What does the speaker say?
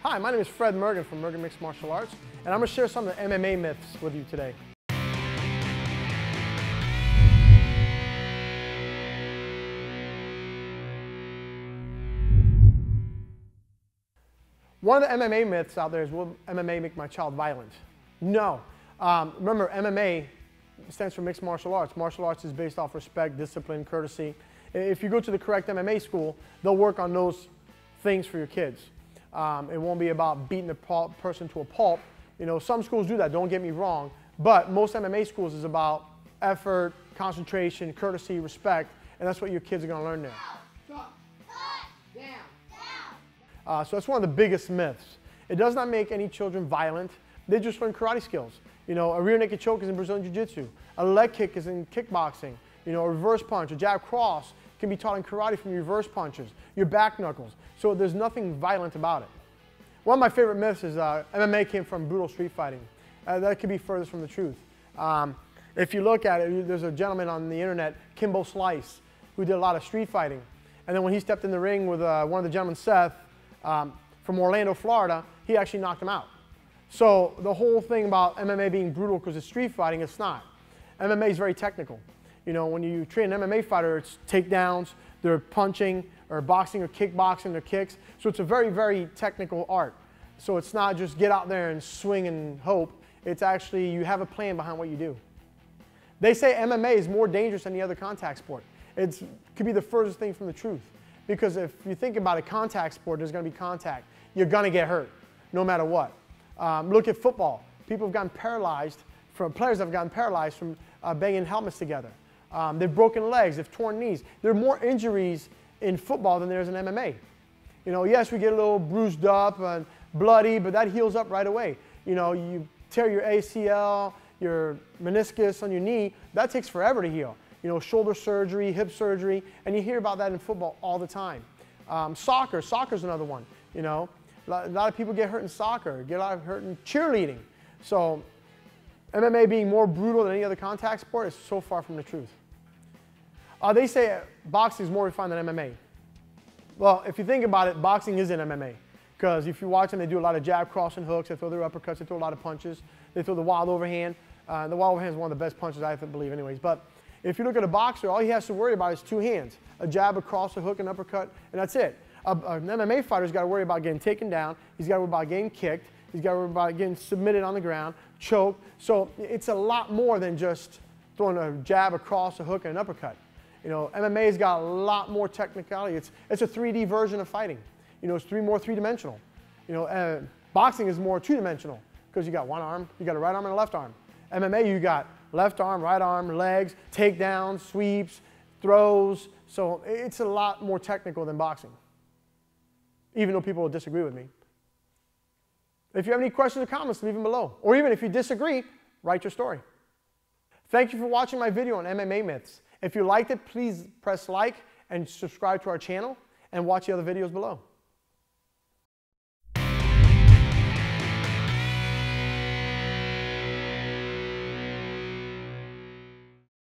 Hi, my name is Fred Mergen from Mergen Mixed Martial Arts, and I'm going to share some of the MMA myths with you today. One of the MMA myths out there is, will MMA make my child violent? No. Remember, MMA stands for Mixed Martial Arts. Martial arts is based off respect, discipline, courtesy. If you go to the correct MMA school, they'll work on those things for your kids. It won't be about beating the person to a pulp. You know, some schools do that, don't get me wrong, but most MMA schools is about effort, concentration, courtesy, respect, and that's what your kids are going to learn there. So that's one of the biggest myths. It does not make any children violent. They just learn karate skills. You know, a rear naked choke is in Brazilian Jiu Jitsu. A leg kick is in kickboxing. You know, a reverse punch, a jab cross can be taught in karate from your reverse punches, your back knuckles. So there's nothing violent about it. One of my favorite myths is MMA came from brutal street fighting. That could be furthest from the truth. If you look at it, there's a gentleman on the internet, Kimbo Slice, who did a lot of street fighting. And then when he stepped in the ring with one of the gentlemen, Seth, from Orlando, Florida, he actually knocked him out. So the whole thing about MMA being brutal because it's street fighting, it's not. MMA is very technical. You know, when you train an MMA fighter, it's takedowns, they're punching, or boxing or kickboxing, their kicks. So it's a very, very technical art. So it's not just get out there and swing and hope. It's actually, you have a plan behind what you do. They say MMA is more dangerous than any other contact sport. It could be the furthest thing from the truth. Because if you think about a contact sport, there's going to be contact. You're going to get hurt, no matter what. Look at football. People have gotten paralyzed, players have gotten paralyzed from banging helmets together. They've broken legs, they've torn knees. There are more injuries in football than there is in MMA. You know, yes, we get a little bruised up and bloody, but that heals up right away. You know, you tear your ACL, your meniscus on your knee, that takes forever to heal. You know, shoulder surgery, hip surgery, and you hear about that in football all the time. Soccer's another one. You know, a lot of people get hurt in soccer, get a lot of hurt in cheerleading. So MMA being more brutal than any other contact sport is so far from the truth. They say boxing is more refined than MMA. Well, if you think about it, boxing is in MMA. Because if you watch them, they do a lot of jab, cross, and hooks. They throw their uppercuts. They throw a lot of punches. They throw the wild overhand. The wild overhand is one of the best punches I believe anyways. But if you look at a boxer, all he has to worry about is two hands. A jab, a cross, a hook, an uppercut, and that's it. An MMA fighter's got to worry about getting taken down. He's got to worry about getting kicked. He's got to worry about getting submitted on the ground, choked. So it's a lot more than just throwing a jab, a cross, a hook, and an uppercut. You know, MMA's got a lot more technicality. It's a 3D version of fighting. You know, it's more three-dimensional. You know, boxing is more two-dimensional because you got one arm, you got a right arm and a left arm. MMA, you got left arm, right arm, legs, takedowns, sweeps, throws. So it's a lot more technical than boxing, even though people will disagree with me. If you have any questions or comments, leave them below. Or even if you disagree, write your story. Thank you for watching my video on MMA myths. If you liked it, please press like and subscribe to our channel and watch the other videos below.